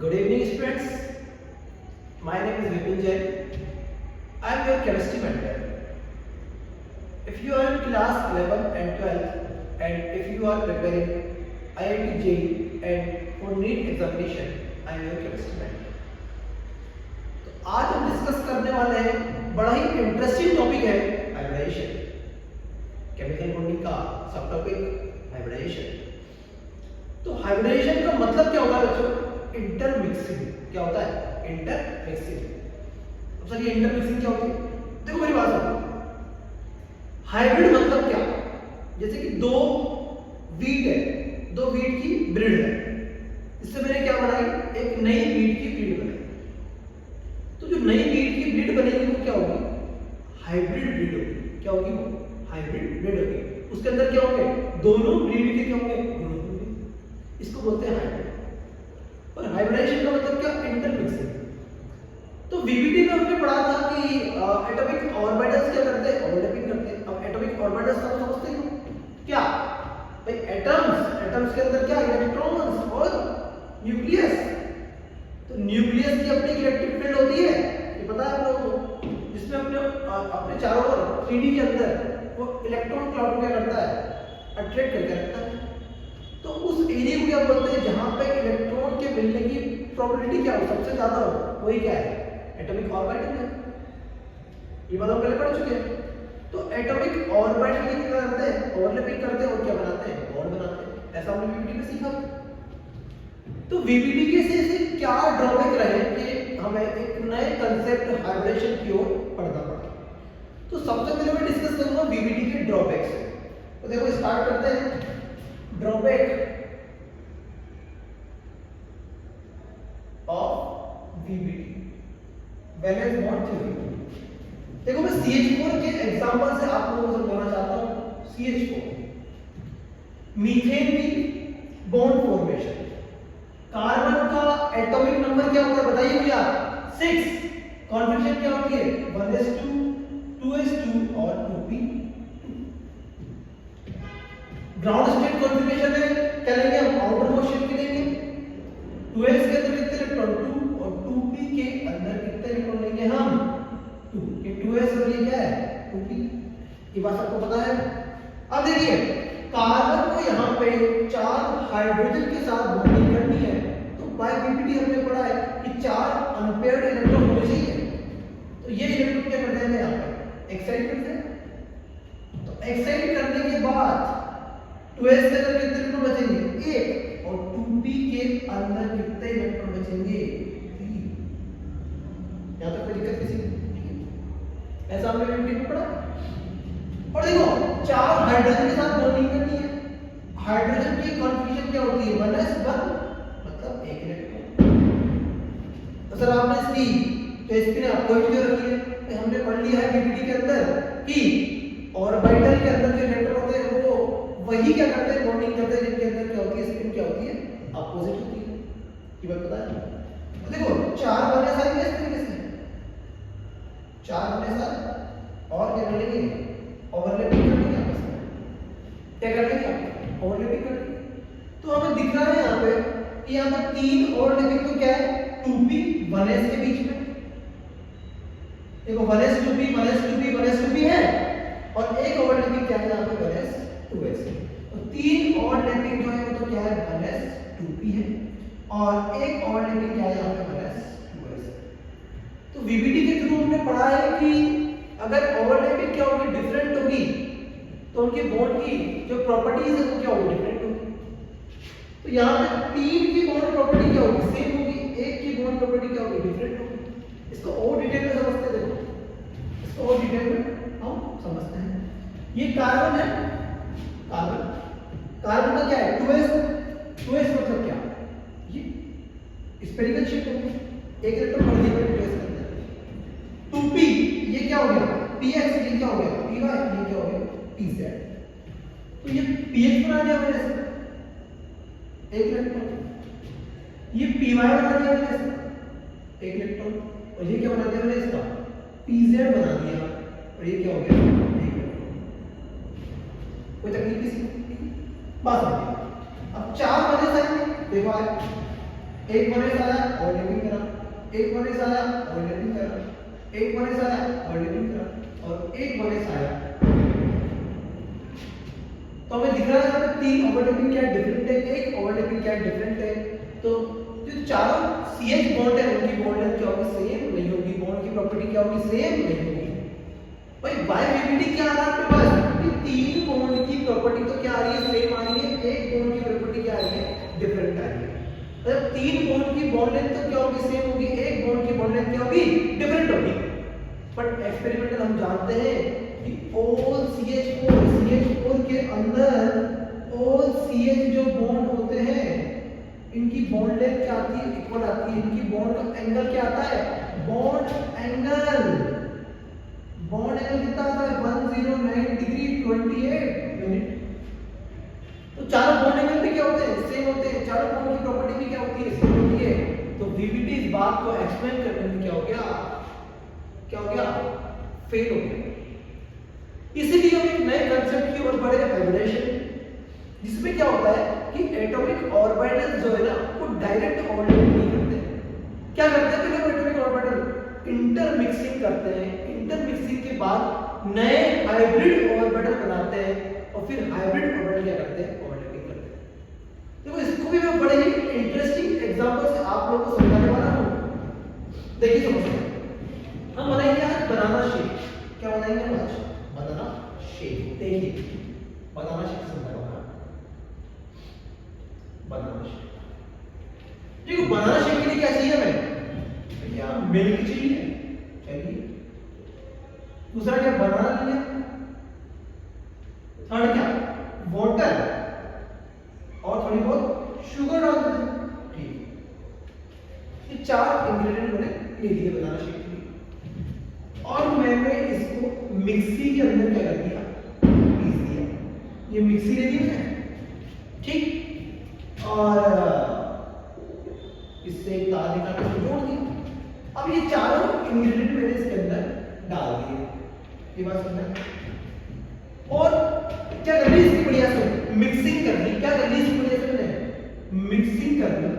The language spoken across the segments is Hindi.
Good evening, students. My name is Vipin Jain. I am your chemistry mentor. If you are in class 11 and 12, and if you are preparing IIT JEE and for NEET examination, I am your chemistry mentor. तो आज हम डिस्कस करने वाले हैं बड़ा ही इंटरेस्टिंग टॉपिक है हाइब्रिडाइजेशन. केमिकल बॉन्डिंग का सब टॉपिक हाइब्रिडाइजेशन. तो हाइब्रिडाइजेशन का मतलब क्या होता है बच्चों? इंटरमिक्सिंग. क्या होता है? इंटरमिक्सिंग. अब सर ये इंटरमिक्सिंग क्या होती है? देखो मेरी बात सुनो. हाइब्रिड मतलब क्या? जैसे कि दो वीट है, दो वीट की ब्रीड है. इससे मैंने क्या बनाई? एक नई वीट की ब्रीड बनाई. तो जो नई वीट की ब्रीड बनेगी वो क्या होगी? हाइब्रिड ब्रीड होगी. क्या होगी वो? हाइब्रिड ब्रीड होगी. उसके अंदर क्या होंगे? दोनों ब्रीड के क्या होंगे? गुण होंगे. इसको बोलते हैं हाइब्रिड. और हाइब्रिडाइजेशन का मतलब क्या? इंटरमिक्सिंग. तो वीबीटी में हमने पढ़ा था कि एटॉमिक ऑर्बिटल्स क्या करते हैं? ओवरलैपिंग करते हैं. अब एटॉमिक ऑर्बिटल्स आप समझते हो क्या? भाई एटम्स के अंदर क्या? इलेक्ट्रॉन्स और न्यूक्लियस. तो न्यूक्लियस की अपनी इलेक्ट्रिक फील्ड होती है, ये पता है आप लोगों को, जिसमें अपने चारों ओर 3D के अंदर वो इलेक्ट्रॉन क्लाउड क्या करता है? अट्रैक्ट करके रखता है. तो उस एरिया को क्या बोलते हैं? जहां पे इलेक्ट्रॉन के मिलने की प्रोबेबिलिटी क्या हो? सबसे ज्यादा हो, वही क्या है? एटॉमिक ऑर्बिटल है. ये बात हम पहले पढ़ चुके हैं. तो एटॉमिक ऑर्बिटल क्या करते हैं? ओवरलैपिंग करते हैं और क्या बनाते हैं? बॉन्ड बनाते हैं. ऐसा हमने वीबीटी में सीखा. तो वीबीटी के से क्या ड्रॉबैक रहे कि हमें एक नए कंसेप्ट हाइब्रिडेशन की ओर पढ़ना पड़ा. तो सबसे पहले मैं डिस्कस करूंगा वीबीटी के ड्रॉबैक्स. तो देखो स्टार्ट करते हैं. Drawback of VBT, valence bond theory. देखो मैं CH4 के एग्जांपल से आप लोगों को समझाना चाहता हूं. CH4 मीथेन की बॉन्ड फॉर्मेशन. कार्बन का एटॉमिक नंबर क्या होता है बताइए मुझे आप? 6. कॉन्फिगरेशन क्या होती है? 1s2 2s2 और 2p. ग्राउंड स्टेट कॉन्फ़िगरेशन है, क्या लेंगे हम? आउटर मोस्ट शेल की लेंगे. 2s के अंदर कितने इलेक्ट्रॉन? 2. और 2p के अंदर कितने इलेक्ट्रॉन लेंगे हम? 2. ये 2s और ये क्या है? 2p. ये बात आपको पता है. अब देखिए कार्बन को यहाँ पे 4 हाइड्रोजन के साथ बॉन्डिंग करनी है. तो बाय वीबीटी हमने पढ़ा है कि 4 अनपेयर्ड इलेक्ट्रॉन होने चाहिए. तो ये इलेक्ट्रॉन क्या करते हैं यहाँ पे? एक्साइट करते हैं. तो एक्साइट करने के बाद 2s के अंदर कितने इलेक्ट्रॉन बचेंगे? 1. और 2p के अंदर कितने इलेक्ट्रॉन बचेंगे? 3. यहां तक कोई दिक्कत किसी को? ऐसा हमने वीबीटी में पढ़ा. और देखो 4 हाइड्रोजन के साथ बॉन्डिंग करनी है. हाइड्रोजन की कॉन्फ़िगरेशन क्या होती है? 1s1 मतलब 1 इलेक्ट्रॉन. तो सर आपने इसकी तो इसकी आपको ही जो रखी है. हमने पढ़ लिया है वीबीटी के अंदर कि ऑर्बिटल के अंदर जो इलेक्ट्रॉन होते हैं वो वही क्या करते हैं? बॉन्डिंग करते हैं. जिनके अंदर क्या होती है? स्पिन क्या होती है? अपोजिट होती है. ये बात पता है. तो देखो 4 वाले साथ इस तरीके से 4 वाले साथ और क्या करेंगे? ओवरलैपिंग करनी है आपस में. क्या करेंगे? ओवरलैपिंग करनी. तो हमें दिख रहा है यहाँ पे कि यहाँ पे 3 ओवरलैपिंग तो क्या है? 2p 1s के बीच में. देखो 1s 2p 1s 2p 1s 2p है और एक ओवरलैपिंग क्या है यहाँ पे? 1s 2s. तो 3 ओवरलैपिंग जो है वो तो क्या है? 1s 2p है और एक ओवरलैपिंग क्या है यहाँ पे? 1s 2s. तो वीबीटी के थ्रू हमने पढ़ा है कि अगर ओवरलैपिंग क्या होगी? डिफरेंट होगी. तो उनके बॉन्ड की जो प्रॉपर्टीज है वो क्या होगी? डिफरेंट होगी. तो यहाँ पे 3 की बॉन्ड प्रॉपर्टी क्या होगी? सेम होगी. एक की बॉन्ड प्रॉपर्टी क्या होगी? डिफरेंट होगी. इसको और डिटेल में समझते हैं. देखो इसको और डिटेल में हम समझते हैं. ये कार्बन है. कार्बन का क्या है? 2s मतलब क्या? ये स्फेरिकल शेप होगी. एक इलेक्ट्रॉन बढ़ गया 2s के अंदर. 2p ये क्या हो गया? px. ये क्या हो गया? py. ये क्या हो गया? pz. तो ये px बना दिया मैंने इसका एक इलेक्ट्रॉन. ये py बना दिया मैंने इसका एक इलेक्ट्रॉन. और ये क्या बना दिया मैंने इसका? pz बना दिया. और ये क्या हो गया? एक इलेक्ट्रॉन. कोई तकलीफ किसी? बात नहीं. अब 4 वाले साइड देखो एक 1s आया ओवरलैपिंग करा, एक 1s आया ओवरलैपिंग करा, एक 1s आया ओवरलैपिंग करा और एक 1s आया। तो हमें दिख रहा है तीन ओवरलैपिंग क्या डिफरेंट है, एक ओवरलैपिंग क्या डिफरेंट है। तो जो चारों CH बॉन्ड है उनकी बॉन्ड लेंथ क्या होगी, सेम नहीं होगी, बॉन्ड की प्रॉपर्टी क्या होगी, सेम नहीं होगी। भाई बायोइमिडिटी क्या आ रहा है आपके पास कि तीन बॉन्ड की प्रॉपर्टी तो क्या आ रही है, सेम आ रही है, एक बॉन्ड की प्रॉपर्टी क्या आ रही है, डिफरेंट आ रही है। मतलब तीन बॉन्ड की बॉन्ड लेंथ तो क्या होगी, सेम होगी, एक बॉन्ड की बॉन्ड लेंथ क्या होगी, डिफरेंट होगी। बट एक्सपेरिमेंटल हम जानते हैं कि all CH4 के अंदर all CH जो बॉन्ड होते हैं इनकी बॉन्ड लेंथ क्या आती है, इक्वल आती है। इनकी बॉन्ड का एंगल क्या आता है, बॉन्ड एंगल कितना आता है, 109 डिग्री 28 मिनट। तो चारों बॉन्ड एंगल भी क्या होते हैं, सेम होते हैं, चारों बॉन्ड की प्रॉपर्टी भी क्या होती है, सेम होती है। तो VBT इस बात को एक्सप्लेन करने में क्या हो गया, फेल हो गया। इसीलिए हम एक नए कंसेप्ट की ओर बढ़े, वाइब्रेशन, जिसमें क्या होता है कि एटॉमिक ऑर्बिटल जो है ना वो डायरेक्ट ओवरलैप नहीं करते। क्या करते हैं पहले एटॉमिक ऑर्बिटल इंटरमिक्सिंग करते हैं, इंटरमिक्सिंग के बाद नए हाइब्रिड ऑर्बिटल बनाते हैं और फिर हाइब्रिड ऑर्बिटल क्या करते हैं, ओवरलैपिंग करते हैं। देखो इसको भी मैं बड़े ही इंटरेस्टिंग एग्जांपल से आप लोगों को समझाने वाला हूं। देखिए समझिए, हम बनाएंगे आज बनाना शेक। क्या बनाएंगे आज, बनाना शेक। देखिए बनाना शेक समझाऊंगा, बनाना शेक। देखो बनाना शेक के लिए क्या चाहिए हमें, भैया मिल्क चाहिए, दूसरा क्या बनाना लिया, थर्ड क्या वाटर और थोड़ी बहुत शुगर डाल देते। ठीक, ये चार इंग्रेडिएंट मैंने ले लिए बनाना शेक के लिए और मैंने इसको मिक्सी के अंदर क्या कर दिया, पीस दिया। ये मिक्सी ले ली मैंने, ठीक, और इससे एक तार निकाल के जोड़ दिया। अब ये चारों इंग्रेडिएंट मैंने इसके अंदर डाल दिए, ये बात समझना। और क्या कर ली इसकी बढ़िया से मिक्सिंग कर ली, क्या कर ली इसकी बढ़िया से मैंने मिक्सिंग कर ली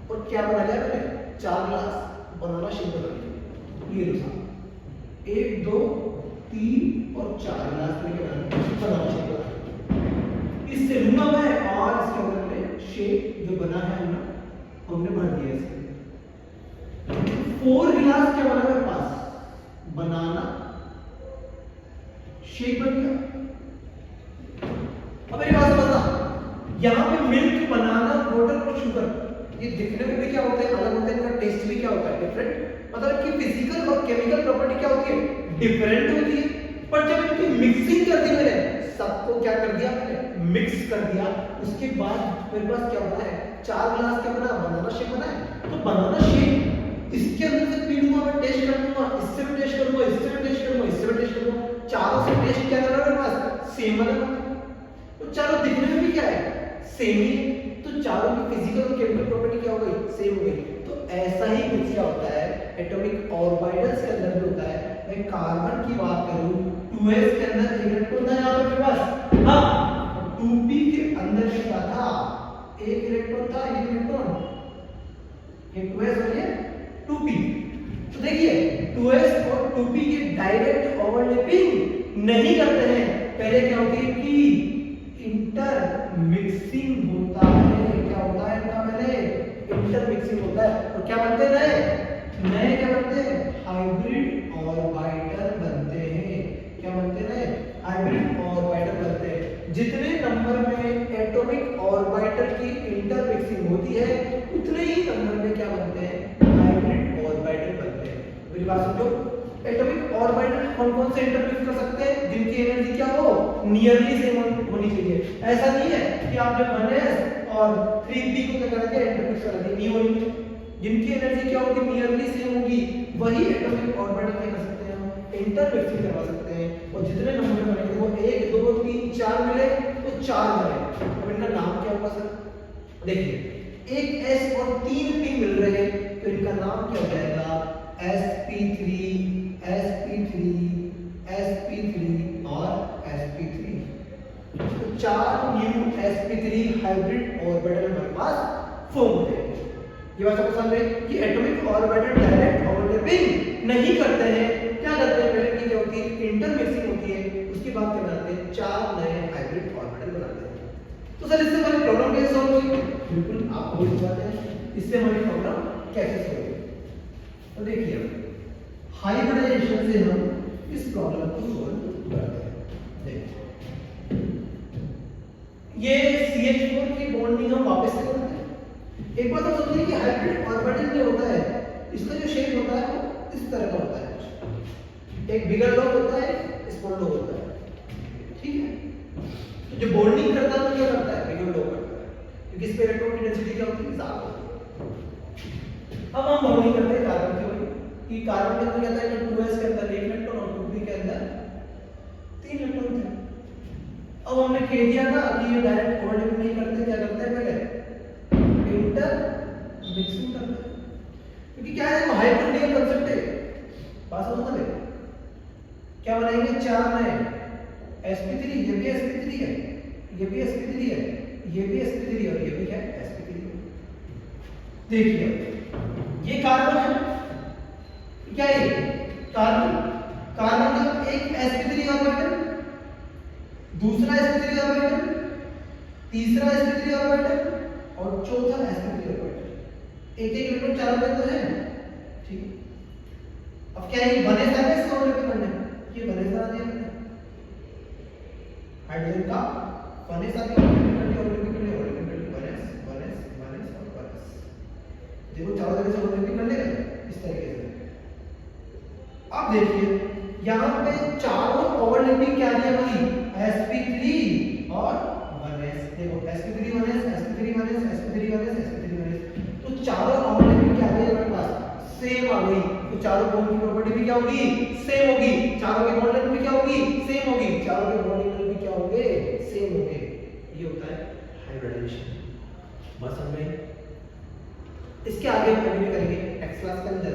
और क्या बना लिया मैंने, 4 गिलास बनाना शेक बना लिया। ये लो 1 2 3 और 4 गिलास लेके बनाना शेक बना लिया। इससे लूंगा मैं और इसके अंदर शेक जो बना है ना हमने भर दिया इसमें। 4 गिलास क्या बना मेरे पास, बनाना शेक बन गया। अब मेरी बात समझना, यहां पे मिल्क, बनाना, वाटर और शुगर ये दिखने में भी क्या होते हैं, अलग होते हैं, इनका टेस्ट भी क्या होता है, डिफरेंट। मतलब कि फिजिकल और केमिकल प्रॉपर्टी क्या होती है, डिफरेंट होती है। पर जब इनकी मिक्सिंग कर दी मैंने, सबको क्या कर दिया मैंने, मिक्स कर दिया, उसके बाद मेरे पास क्या होता है, 4 गिलास क्या बना, बनाना शेक बना है। तो बनाना शेक इसके अंदर से पी लूंगा, मैं टेस्ट कर लूंगा, इससे भी टेस्ट करूंगा, इससे भी टेस्ट करूंगा, इससे भी टेस्ट करूंगा, चारों से टेस्ट क्या कर रहा है मेरे पास, सेम बना। तो चारों दिखने में भी क्या है, सेम ही। तो चारों की फिजिकल और केमिकल प्रॉपर्टी क्या हो गई, सेम हो गई। तो ऐसा ही कुछ क्या होता है एटॉमिक ऑर्बिटल्स के अंदर भी होता है। मैं कार्बन की बात करूं, 2s के अंदर एक इलेक्ट्रॉन था यहां पे मेरे पास, हां, 2p के अंदर क्या था, एक इलेक्ट्रॉन था, एक इलेक्ट्रॉन, ये 2s हो गया 2p। तो देखिए 2s और 2p के डायरेक्ट ओवरलैपिंग नहीं करते हैं, पहले क्या होती है कि इंटर मिक्सिंग होता है। क्या होता है इनका, पहले इंटर मिक्सिंग होता है और क्या बनते हैं, नए क्या बनते हैं, हाइब्रिड ऑर्बिटल बनते हैं। क्या बनते हैं, हाइब्रिड ऑर्बिटल बनते हैं। जितने नंबर में एटॉमिक ऑर्बिटल की इंटर मिक्सिंग होती है उतने ही नंबर में क्या बनते हैं, हाइब्रिड ऑर्बिटल बनते हैं। मेरी बात समझो, एटॉमिक ऑर्बिटल कौन-कौन से इंटरमिक्स कर सकते हैं, जिनकी एनर्जी क्या हो, नियरली सेम होनी चाहिए। ऐसा नहीं है कि आपने 1s और 3p को क्या कर दिया, इंटरमिक्स कर दिया, नहीं होगी। जिनकी एनर्जी क्या होगी, नियरली सेम होगी, वही एटॉमिक ऑर्बिटल क्या कर सकते हैं, हम इंटरमिक्सिंग करवा सकते हैं। और जितने नंबर बनेंगे वो 1 2 3 4 मिले तो 4 बने। अब इनका नाम क्या होगा सर, देखिए एक s और 3 p मिल रहे हैं तो इनका नाम क्या हो जाएगा, sp3 sp3 sp3 और sp3। तो 4 न्यू sp3 हाइब्रिड ऑर्बिटल हमारे पास फॉर्म होते हैं। ये बात आपको समझ में कि एटॉमिक ऑर्बिटल डायरेक्ट ओवरलैपिंग नहीं करते हैं, क्या करते हैं पहले की क्या होती है इंटरमिक्सिंग होती है, उसके बाद क्या बनाते हैं चार नए हाइब्रिड ऑर्बिटल बनाते हैं। तो सर इससे हमारी प्रॉब्लम कैसे सॉल्व होगी? बिल्कुल आपको भी बताते हैं इससे हमारी प्रॉब्लम कैसे सॉल्व होगी। तो देखिए हाइब्रिडाइजेशन से हम इस प्रॉब्लम को सॉल्व करते हैं। देखिए ये CH4 की बॉन्डिंग हम वापस से करते हैं। एक बात तो समझिए कि हाइब्रिड ऑर्बिटल जो होता है इसका जो शेप होता है वो इस तरह का होता है, एक बिगर लॉब होता है, स्मॉल लॉब होता है, ठीक है। तो जो बॉन्डिंग करता है तो क्या करता है बिगर लॉब करता है, क्योंकि इस पे इलेक्ट्रॉन की डेंसिटी क्या होती है ज्यादा होती है। अब हम बॉन्डिंग करते हैं कार्बन की वही कि कार्बन के अंदर क्या था कि 2s के अंदर 1 इलेक्ट्रॉन और 2p के अंदर 3 इलेक्ट्रॉन थे। अब हमने कह दिया था कि ये डायरेक्ट ओवरलैप नहीं करते, क्या करते हैं पहले इंटर मिक्सिंग करते हैं, क्योंकि क्या है वो हाइब्रिड कांसेप्ट है। बात समझ में क्या बनाएंगे चार नए sp3, ये भी sp3 है, ये भी sp3 है, ये भी sp3 और ये भी क्या है sp3 है। देखिए ये कार्बन है, क्या है कार्बन, कार्बन का एक sp3 ऑर्बिटल, दूसरा sp3 ऑर्बिटल, तीसरा sp3 ऑर्बिटल और चौथा sp3 ऑर्बिटल, एक एक इलेक्ट्रॉन चारों में तो है, ठीक है। अब क्या ये बने सारे इसका ओवरलैपिंग करना है, ये बने सारा दिया मैंने हाइड्रोजन का बने सारे ओवरलैपिंग करने और 1s और 1s देखो चारों जगह से ओवरलैपिंग कर लेगा इस तरीके से। अब देखिए यहाँ पे चारों ओवरलैपिंग क्या दी हमारी sp3 और 1s, देखो sp3 1s sp3 1s sp3 1s sp3 1s, तो चारों ओवरलैपिंग क्या है हमारे पास सेम आ गई। तो चारों बॉन्ड की प्रॉपर्टी भी क्या होगी सेम होगी, चारों के बॉन्ड लेंथ भी क्या होगी सेम होगी, चारों के बॉन्ड लेंथ भी क्या होंगे सेम होंगे। ये होता है हाइब्रिडाइजेशन। बस हमने इसके आगे कंटिन्यू करेंगे नेक्स्ट क्लास के अंदर।